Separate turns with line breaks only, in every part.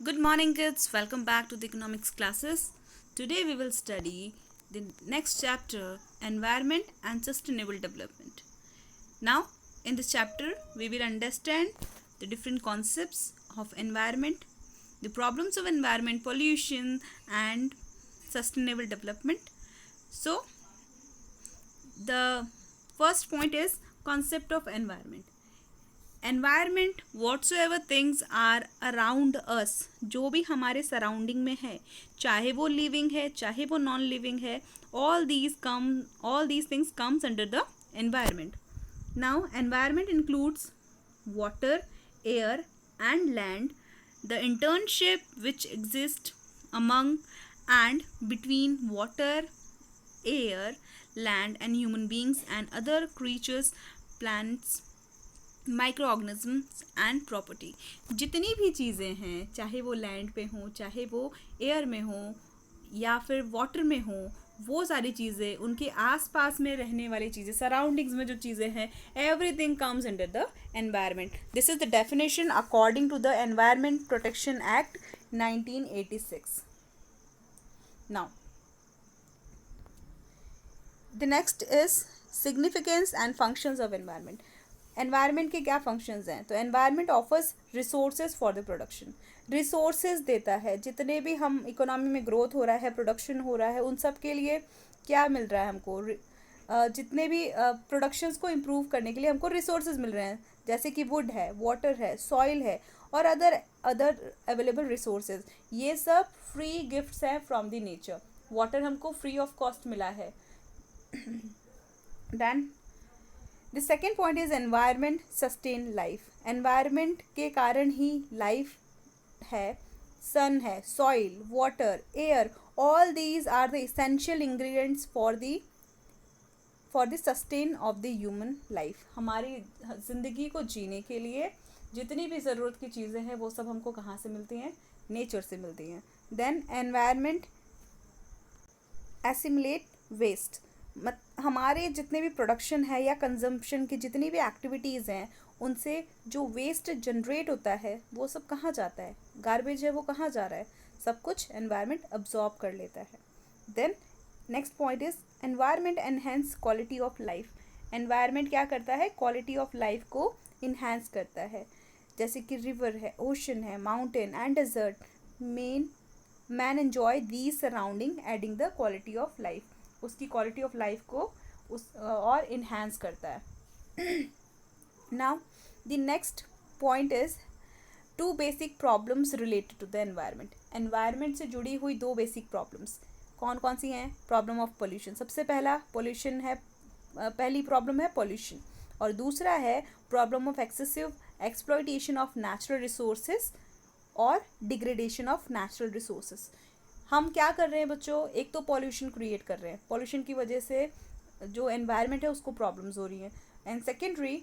Good morning, kids. Welcome back to the economics classes. Today we will study the next chapter, Environment and Sustainable Development. Now, in this chapter, we will understand the different concepts of environment, the problems of environment, pollution, and sustainable development. So, the first point is concept of environment. Environment whatsoever things are around us, जो भी हमारे surrounding में है, चाहे वो living है चाहे वो नॉन लिविंग है, all these things comes under the environment. Now environment includes water, air and land, the internship which exist among and between water, air, land and human beings and other creatures, plants, micro organisms and property. जितनी भी चीज़ें हैं, चाहे वो land पे हों, चाहे वो एयर में हों या फिर वाटर में हों, वो सारी चीज़ें, उनके आसपास में रहने वाली चीज़ें, सराउंडिंग्स में जो चीज़ें हैं, everything comes under the environment. This is the definition according to the environment protection act 1986. Now the next is significance and functions of environment. Environment के क्या फंक्शंस हैं? तो environment offers resources for the production. Resources देता है. जितने भी हम economy में ग्रोथ हो रहा है, प्रोडक्शन हो रहा है, उन सब के लिए क्या मिल रहा है हमको? जितने भी प्रोडक्शंस को इम्प्रूव करने के लिए हमको रिसोर्सेज मिल रहे हैं, जैसे कि वुड है, वाटर है, सॉइल है और अदर अवेलेबल रिसोर्सेज. ये सब फ्री गिफ्ट्स हैं फ्रॉम द नेचर. वाटर हमको फ्री ऑफ कॉस्ट मिला है. Then the second point is environment sustain life. Environment के कारण ही लाइफ है. सन है, soil, water, air, all these are the essential ingredients for the sustain of the human life. हमारी ज़िंदगी को जीने के लिए जितनी भी ज़रूरत की चीज़ें हैं, वो सब हमको कहाँ से मिलती हैं? नेचर से मिलती हैं. Then environment assimilate waste. हमारे जितने भी प्रोडक्शन है या कंजम्पशन की जितनी भी एक्टिविटीज़ हैं, उनसे जो वेस्ट जनरेट होता है वो सब कहाँ जाता है? गार्बेज है, वो कहाँ जा रहा है? सब कुछ एनवायरनमेंट अब्जॉर्ब कर लेता है. Then next point is environment enhance quality of life. Environment क्या करता है? क्वालिटी ऑफ लाइफ को इन्हेंस करता है. जैसे कि रिवर है, ओशन है, mountain and desert, man enjoy these surrounding adding the quality of life. उसकी क्वालिटी ऑफ लाइफ को और इन्हांस करता है. Now the next point is to basic problems related to the environment. Environment से जुड़ी हुई दो बेसिक प्रॉब्लम्स कौन कौन सी हैं? Problem of pollution. सबसे पहली प्रॉब्लम है पोल्यूशन, और दूसरा है problem of excessive exploitation of natural resources और डिग्रेडेशन ऑफ नेचुरल रिसोर्सेज. हम क्या कर रहे हैं बच्चों? एक तो पॉल्यूशन क्रिएट कर रहे हैं. पॉल्यूशन की वजह से जो एनवायरनमेंट है उसको प्रॉब्लम्स हो रही हैं. एंड सेकेंडरी,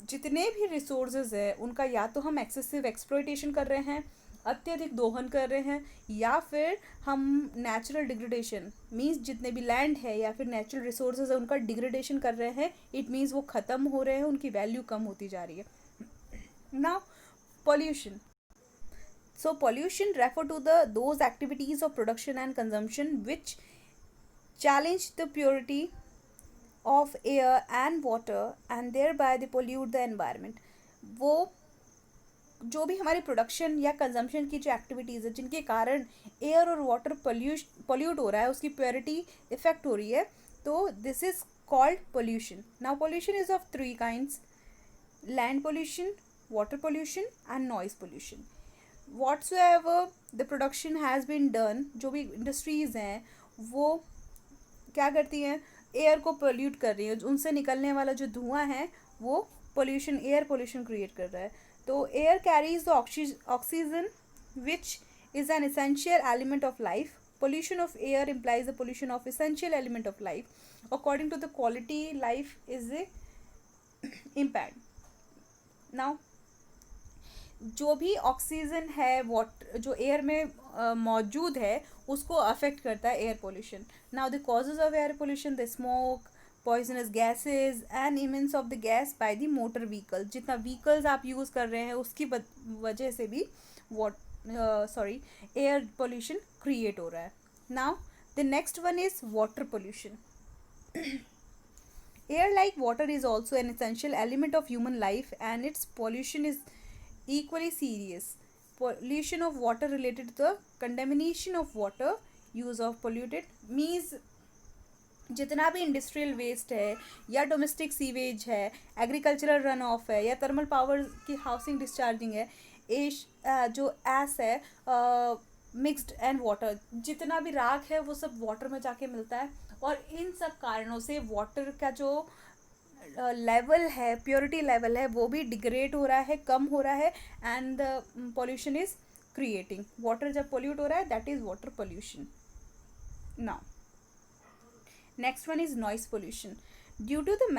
जितने भी रिसोर्सेज है उनका या तो हम एक्सेसिव एक्सप्लॉयटेशन कर रहे हैं, अत्यधिक दोहन कर रहे हैं, या फिर हम नेचुरल डिग्रेडेशन मीन्स जितने भी लैंड है या फिर नेचुरल रिसोर्सेज है उनका डिग्रेडेशन कर रहे हैं. इट मीन्स वो ख़त्म हो रहे हैं, उनकी वैल्यू कम होती जा रही है. Now pollution. So pollution refer to those activities of production and consumption which challenge the purity of air and water and thereby they pollute the environment. वो जो भी हमारी प्रोडक्शन या कंजम्पशन की जो एक्टिविटीज़ है जिनके कारण एयर और वाटर पोल्यूट हो रहा है, उसकी प्योरिटी इफेक्ट हो रही है, तो this is called pollution. Now pollution is of three kinds: land pollution, water pollution and noise pollution. Whatsoever the production has been done, जो भी इंडस्ट्रीज़ हैं वो क्या करती हैं? एयर को पोल्यूट कर रही है. उनसे निकलने वाला जो धुआं है वो पोल्यूशन, एयर पोल्यूशन क्रिएट कर रहा है. तो air carries the oxygen which is an essential element of life. Pollution of air implies the pollution of essential element of life. According to the quality, life is a impaired. Now जो भी oxygen है जो air में मौजूद है उसको affect करता है air pollution. Now the causes of air pollution: the smoke, poisonous gases and emissions of the gas by the motor vehicle. जितना व्हीकल्स आप यूज़ कर रहे हैं उसकी वजह से भी सॉरी एयर पोल्यूशन क्रिएट हो रहा है. Now the next one is water pollution. Air, like water, is also an essential element of human life, and its pollution is equally serious. Pollution of water related to the contamination of water, use of polluted means जितना भी industrial waste है या domestic sewage है, agricultural run of है या thermal power की housing discharging है, जो एस है, मिक्स्ड एंड वाटर, जितना भी राख है वो सब वाटर में जाके मिलता है. और इन सब कारणों से वाटर का जो लेवल है, प्योरिटी लेवल है, वो भी डिग्रेड हो रहा है, कम हो रहा है, and the pollution is creating. Water जब पोल्यूट हो रहा है, that is water pollution. Now next one is noise pollution. Due to the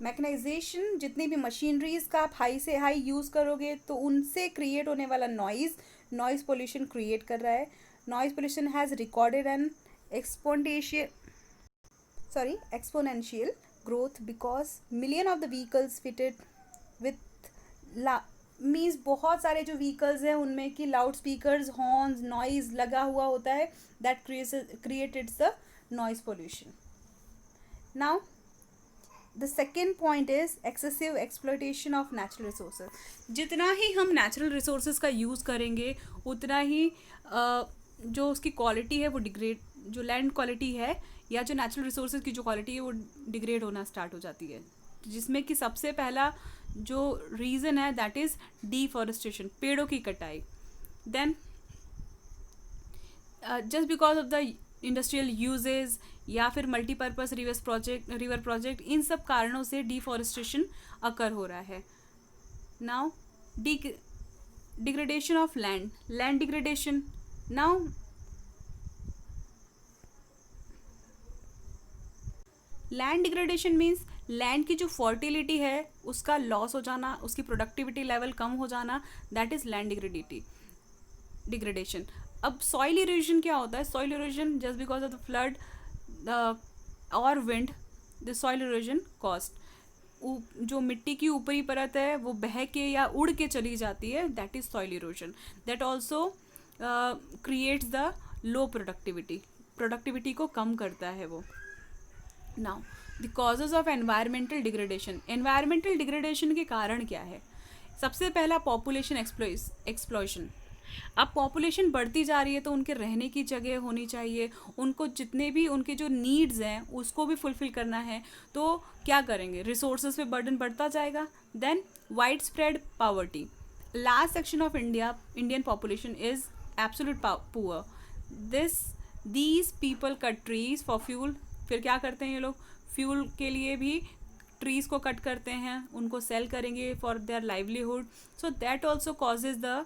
mechanisation, जितनी भी मशीनरीज का आप हाई से हाई यूज़ करोगे तो उनसे क्रिएट होने वाला नॉइस पोल्यूशन क्रिएट कर रहा है. Noise pollution has recorded an exponential growth because million of the vehicles fitted with means बहुत सारे जो व्हीकल्स हैं उनमें कि लाउड स्पीकर्स, हॉर्न्स, नॉइज लगा हुआ होता है, that created the noise pollution. Now the second point is excessive exploitation of natural resources. जितना ही हम नेचुरल रिसोर्सेज का यूज़ करेंगे उतना ही जो उसकी क्वालिटी है वो डिग्रेड, जो लैंड क्वालिटी है या जो नेचुरल रिसोर्सेज की जो क्वालिटी है वो डिग्रेड होना स्टार्ट हो जाती है, जिसमें कि सबसे पहला जो रीज़न है दैट इज़ डिफॉरेस्टेशन, पेड़ों की कटाई. Then just because of the industrial usages या फिर मल्टीपर्पज़ रिवर प्रोजेक्ट, इन सब कारणों से डिफॉरेस्टेशन अकर हो रहा है. Now degradation of land degradation. Now land degradation means land की जो फर्टिलिटी है उसका लॉस हो जाना, उसकी प्रोडक्टिविटी लेवल कम हो जाना, दैट इज़ लैंड डिग्रेडेशन. अब सॉइल इरोजन क्या होता है? Soil erosion just because of the flood और wind, the soil erosion cost, जो मिट्टी की ऊपरी परत है वो बह के या उड़ के चली जाती है, that is soil erosion. That also creates the low productivity को कम करता है वो. Now the causes of environmental degradation के कारण क्या है? सबसे पहला पॉपुलेशन एक्सप्लॉयशन. अब पॉपुलेशन बढ़ती जा रही है तो उनके रहने की जगह होनी चाहिए, उनको जितने भी उनके जो नीड्स हैं उसको भी फुलफिल करना है, तो क्या करेंगे? रिसोर्सेज पे बर्डन बढ़ता जाएगा. Then wide spread poverty. Large section of Indian population is absolute poor. These people cut trees for fuel. फिर क्या करते हैं ये लोग? फ्यूल के लिए भी ट्रीज़ को कट करते हैं, उनको सेल करेंगे for their livelihood. So that also causes the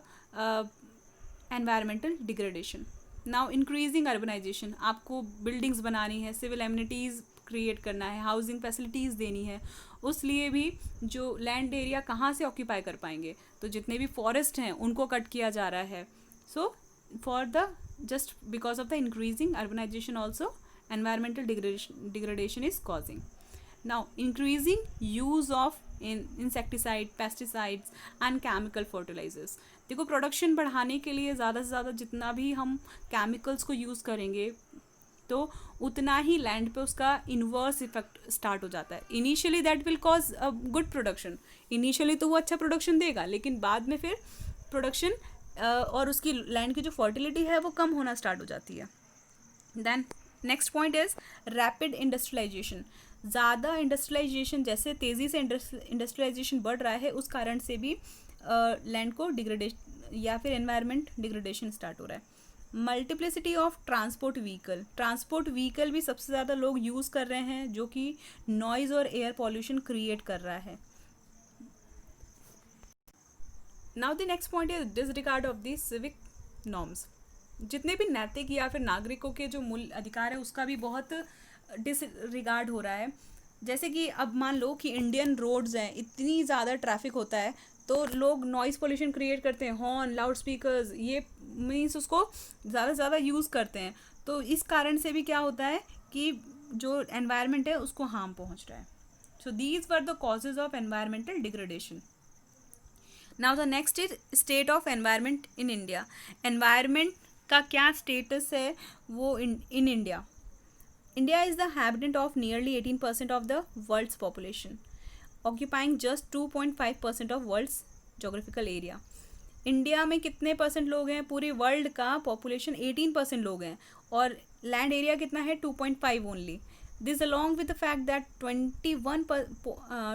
environmental degradation. Now increasing urbanisation. आपको बिल्डिंग्स बनानी है, सिविल एमिनिटीज़ क्रिएट करना है, हाउसिंग फैसिलिटीज़ देनी है, उस लिए भी जो लैंड एरिया कहाँ से ऑक्यूपाई कर पाएंगे? तो जितने भी फॉरेस्ट हैं उनको कट किया जा रहा है. So for the just because of the increasing urbanisation also environmental degradation is causing. Now increasing use of insecticide, pesticides and chemical fertilizers. देखो प्रोडक्शन बढ़ाने के लिए ज़्यादा से ज़्यादा जितना भी हम केमिकल्स को यूज़ करेंगे तो उतना ही लैंड पे उसका इन्वर्स इफेक्ट स्टार्ट हो जाता है. Initially that will cause a good production. Initially तो वो अच्छा प्रोडक्शन देगा, लेकिन बाद में फिर प्रोडक्शन और उसकी लैंड की जो फर्टिलिटी है वो कम होना स्टार्ट हो जाती है. Then next point is rapid industrialisation. ज़्यादा इंडस्ट्रियलाइजेशन, जैसे तेज़ी से इंडस्ट्रियलाइजेशन बढ़ रहा है उस कारण से भी लैंड को डिग्रेडेशन या फिर एनवायरनमेंट डिग्रेडेशन स्टार्ट हो रहा है. मल्टीप्लिसिटी ऑफ ट्रांसपोर्ट व्हीकल भी सबसे ज़्यादा लोग यूज़ कर रहे हैं, जो कि नॉइज़ और एयर पॉल्यूशन क्रिएट कर रहा है. Now the next point is disregard of the civic norms. जितने भी नैतिक या फिर नागरिकों के जो मूल अधिकार है उसका भी बहुत डिसरिगार्ड हो रहा है. जैसे कि अब मान लो कि इंडियन रोड्स हैं, इतनी ज़्यादा ट्रैफिक होता है तो लोग नॉइज़ पोल्यूशन क्रिएट करते हैं, हॉर्न, लाउड स्पीकर्स, ये मीन्स उसको ज़्यादा से ज़्यादा यूज़ करते हैं. तो इस कारण से भी क्या होता है कि जो एनवायरनमेंट है उसको हार्म पहुंच रहा है. So these were the causes of environmental degradation. Now the next is state of environment in India. Environment का क्या स्टेटस है वो in India. India is the habitant of nearly 18% of the world's population, occupying just 2.5% of world's geographical area. India में कितने percent लोग हैं? पूरे world का पॉपुलेशन 18% लोग हैं और लैंड एरिया कितना है? 2.5 only. This along with the fact that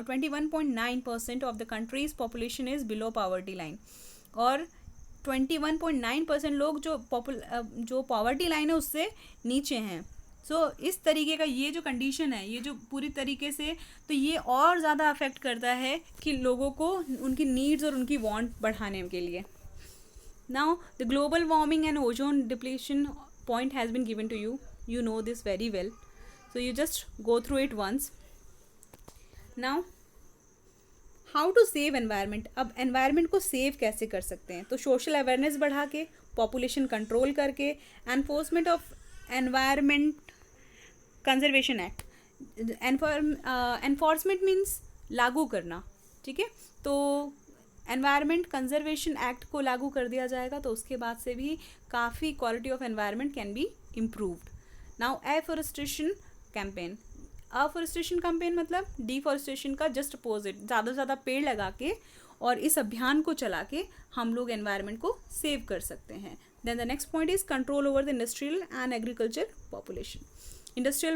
21.9% of the countries population is below poverty line, और 21.9% लोग जो पॉवर्टी लाइन है उससे नीचे हैं। इस तरीके का ये जो कंडीशन है, ये जो पूरी तरीके से, तो ये और ज़्यादा अफेक्ट करता है कि लोगों को उनकी नीड्स और उनकी वांट बढ़ाने के लिए। Now the global warming and ozone depletion point has been given to you, you know this very well, so you just go through it once. Now how to save environment. अब environment को save कैसे कर सकते हैं? तो social awareness बढ़ा के, population control करके, enforcement of environment conservation act. Enforcement means लागू करना, ठीक है। तो एनवायरनमेंट कंजर्वेशन एक्ट को लागू कर दिया जाएगा तो उसके बाद से भी काफ़ी quality of environment can be improved. Now afforestation campaign. Afforestation campaign मतलब डिफॉरेस्टेशन का जस्ट अपोजिट, ज़्यादा से ज़्यादा पेड़ लगा के और इस अभियान को चला के हम लोग एनवायरनमेंट को सेव कर सकते हैं। Then the next point is control over the industrial and agriculture population. Industrial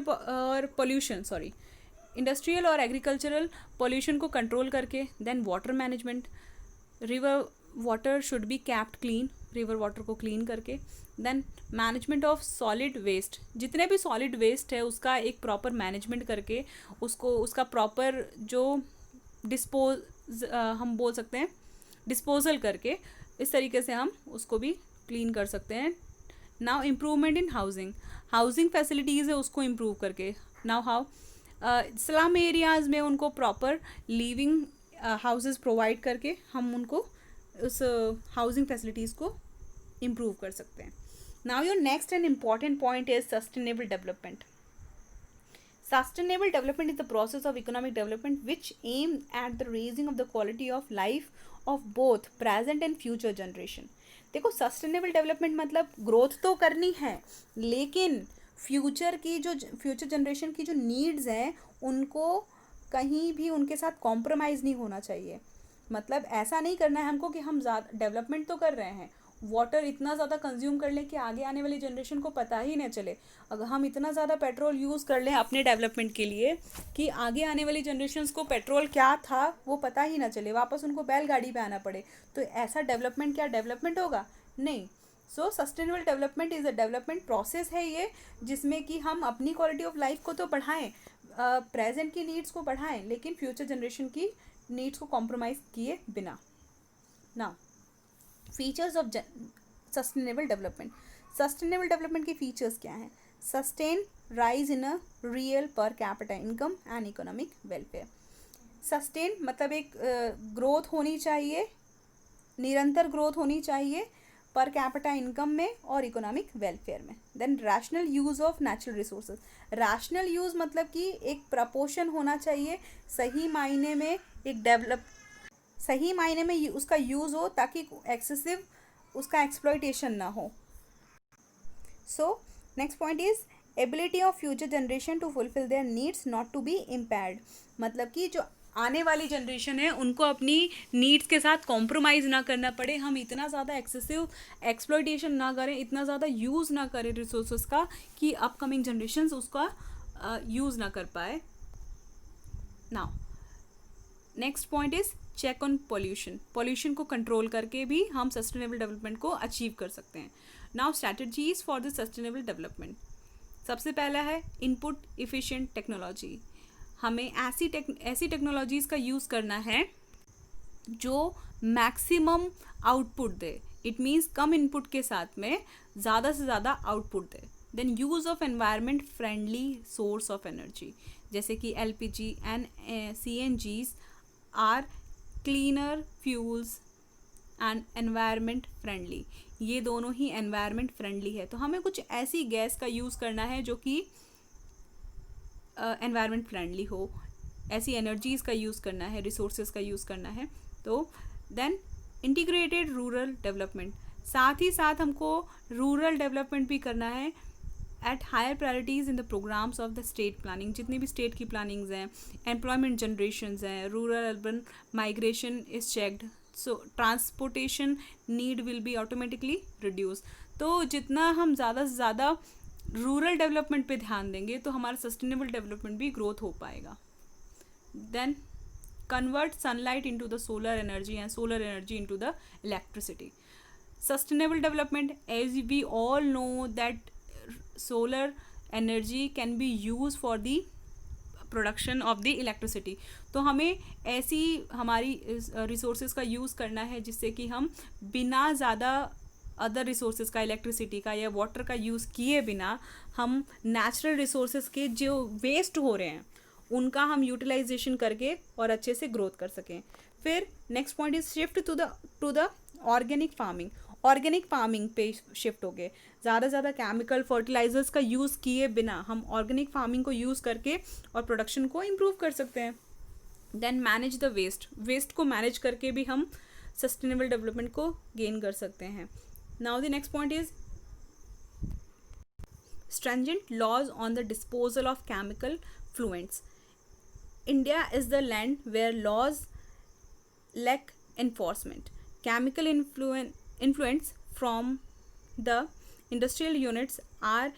और एग्रीकल्चरल पॉल्यूशन को कंट्रोल करके, then water management, river water should be capped clean, river water को क्लीन करके, then management of solid waste, जितने भी solid waste है उसका एक प्रॉपर मैनेजमेंट करके उसका प्रॉपर जो हम बोल सकते हैं डिस्पोजल करके, इस तरीके से हम उसको भी क्लीन कर सकते हैं। Now improvement in housing facilities है उसको इम्प्रूव करके। नाउ हाउ स्लम एरियाज़ में उनको प्रॉपर लिविंग हाउसेस प्रोवाइड करके हम उनको उस हाउसिंग फैसिलिटीज़ को इम्प्रूव कर सकते हैं। Now your next and important point is sustainable development. Sustainable development is the process of economic development which aim at the raising of the quality of life of both present and future generation. देखो, sustainable development मतलब growth तो करनी है लेकिन future generation की जो needs हैं उनको कहीं भी उनके साथ कॉम्प्रोमाइज़ नहीं होना चाहिए। मतलब ऐसा नहीं करना है हमको कि हम ज़्यादा डेवलपमेंट तो कर रहे हैं, वाटर इतना ज़्यादा कंज्यूम कर लें कि आगे आने वाली जनरेशन को पता ही नहीं चले। अगर हम इतना ज़्यादा पेट्रोल यूज़ कर लें अपने डेवलपमेंट के लिए कि आगे आने वाली जनरेशन्स को पेट्रोल क्या था वो पता ही ना चले, वापस उनको बैलगाड़ी पे आना पड़े, तो ऐसा डेवलपमेंट क्या डेवलपमेंट होगा? नहीं। सो sustainable development is a development process है ये, जिसमें कि हम अपनी क्वालिटी ऑफ लाइफ को तो बढ़ाएं, प्रेजेंट की नीड्स को बढ़ाएं, लेकिन फ्यूचर जनरेशन की नीड्स को कॉम्प्रोमाइज़ किए बिना। ना features of sustainable development. Sustainable development के फीचर्स क्या हैं? Sustain rise in a real per capita income and economic welfare. Sustain मतलब एक ग्रोथ होनी चाहिए, निरंतर ग्रोथ होनी चाहिए पर कैपिटा इनकम में और इकोनॉमिक वेलफेयर में। Then rational use of natural resources. Rational use मतलब कि एक प्रपोर्शन होना चाहिए, सही मायने में सही मायने में उसका यूज़ हो ताकि एक्सेसिव उसका एक्सप्लॉयटेशन ना हो। So next point is ability of future generation to fulfil their needs not to be impaired. मतलब कि जो आने वाली जनरेशन है उनको अपनी नीड्स के साथ कॉम्प्रोमाइज़ ना करना पड़े, हम इतना ज़्यादा एक्सेसिव एक्सप्लॉयटेशन ना करें, इतना ज़्यादा यूज़ ना करें रिसोर्सेज का कि अपकमिंग जनरेशन्स उसका यूज़ ना कर पाए। Now next point is check on pollution को कंट्रोल करके भी हम सस्टेनेबल डेवलपमेंट को अचीव कर सकते हैं। Now strategies for the sustainable development. सबसे पहला है इनपुट इफिशिएंट टेक्नोलॉजी। हमें ऐसी टेक्नोलॉजीज़ का यूज़ करना है जो मैक्सिमम आउटपुट दे। इट मीन्स कम इनपुट के साथ में ज़्यादा से ज़्यादा आउटपुट दे। Then use of environment friendly source of energy, जैसे कि LPG and CNGs are cleaner fuels and environment friendly. ये दोनों ही एनवायरनमेंट फ्रेंडली है, तो हमें कुछ ऐसी गैस का यूज़ करना है जो कि एनवायरनमेंट फ्रेंडली हो, ऐसी एनर्जीज़ का यूज़ करना है, रिसोर्सेज का यूज़ करना है। तो देन इंटीग्रेटेड रूरल डेवलपमेंट, साथ ही साथ हमको रूरल डेवलपमेंट भी करना है at higher priorities in the programmes of the state planning. जितनी भी स्टेट की प्लानिंग्स हैं, एम्प्लॉयमेंट जनरेशन्स हैं, rural urban migration is checked, so transportation need will be automatically reduce. तो जितना हम ज़्यादा से ज़्यादा रूरल डेवलपमेंट पे ध्यान देंगे तो हमारा सस्टेनेबल डेवलपमेंट भी ग्रोथ हो पाएगा। Then convert sunlight into the solar energy and solar energy into the electricity. Sustainable development, as we all know that solar energy can be used for the production of the electricity. तो हमें ऐसी हमारी resources का use करना है जिससे कि हम बिना ज़्यादा अदर रिसोर्सेज का, इलेक्ट्रिसिटी का या वाटर का यूज़ किए बिना हम नेचुरल रिसोर्सेज के जो वेस्ट हो रहे हैं उनका हम यूटिलाइजेशन करके और अच्छे से ग्रोथ कर सकें। फिर next point is shift to the organic farming. Organic farming पे शिफ्ट हो गए, ज़्यादा से ज़्यादा केमिकल फर्टिलाइजर्स का यूज़ किए बिना हम ऑर्गेनिक फार्मिंग को यूज़ करके और प्रोडक्शन को इम्प्रूव कर सकते हैं। Then manage the waste, waste को मैनेज करके भी हम सस्टेनेबल डेवलपमेंट को गेन कर सकते हैं। Now the next point is stringent laws on the disposal of chemical fluents. India is the land where laws lack enforcement. Chemical influence from the industrial units are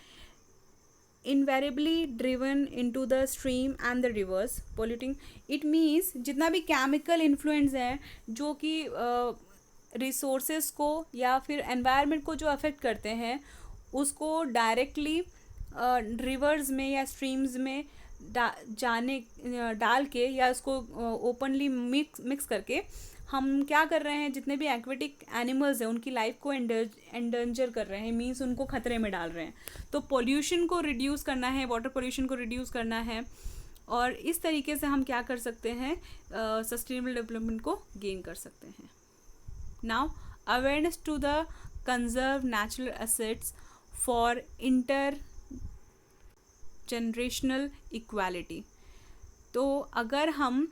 invariably driven into the stream and the rivers, polluting. It means जितना भी chemical influence है जो कि resources को या फिर environment को जो अफेक्ट करते हैं उसको डायरेक्टली रिवर्स में या स्ट्रीम्स में डाल के या उसको ओपनली मिक्स करके हम क्या कर रहे हैं, जितने भी एक्वेटिक एनिमल्स हैं उनकी लाइफ को एंडेंजर कर रहे हैं, मीन्स उनको खतरे में डाल रहे हैं। तो पोल्यूशन को रिड्यूस करना है, वाटर पोल्यूशन को रिड्यूस करना है, और इस तरीके से हम क्या कर सकते हैं, सस्टेनेबल डेवलपमेंट को गेन कर सकते हैं। Now awareness to the conserve natural assets for intergenerational equality. तो अगर हम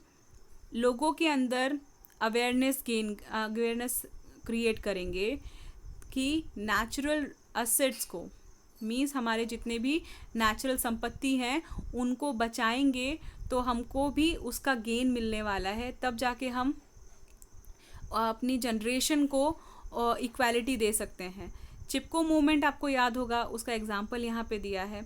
लोगों के अंदर अवेयरनेस क्रिएट करेंगे कि नेचुरल एसेट्स को, मीन्स हमारे जितने भी नेचुरल संपत्ति हैं उनको बचाएंगे तो हमको भी उसका गेन मिलने वाला है, तब जाके हम अपनी जनरेशन को इक्वालिटी दे सकते हैं। चिपको मूवमेंट आपको याद होगा, उसका एग्जांपल यहाँ पे दिया है।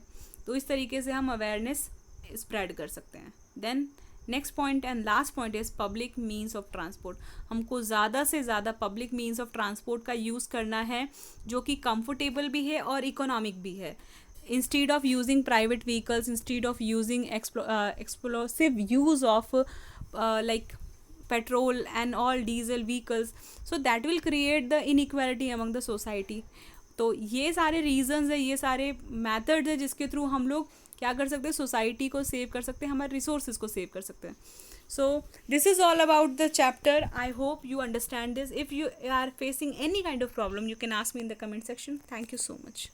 तो इस तरीके से हम अवेयरनेस स्प्रेड कर सकते हैं। Then next point and last point is public means of transport. हमको ज़्यादा से ज़्यादा पब्लिक मीन्स ऑफ ट्रांसपोर्ट का यूज़ करना है जो कि कंफर्टेबल भी है और इकोनॉमिक भी है। Instead of using private vehicles, instead of using explosive use of like petrol and all diesel vehicles, so that will create the inequality among the society. तो ये सारे रीजंस है, ये सारे मेथड्स है जिसके थ्रू हम लोग क्या कर सकते हैं, सोसाइटी को सेव कर सकते हैं, हमारे रिसोर्सेज को सेव कर सकते हैं। So this is all about the chapter. I hope you understand this. If you are facing any kind of problem you can ask me in the comment section. Thank you so much.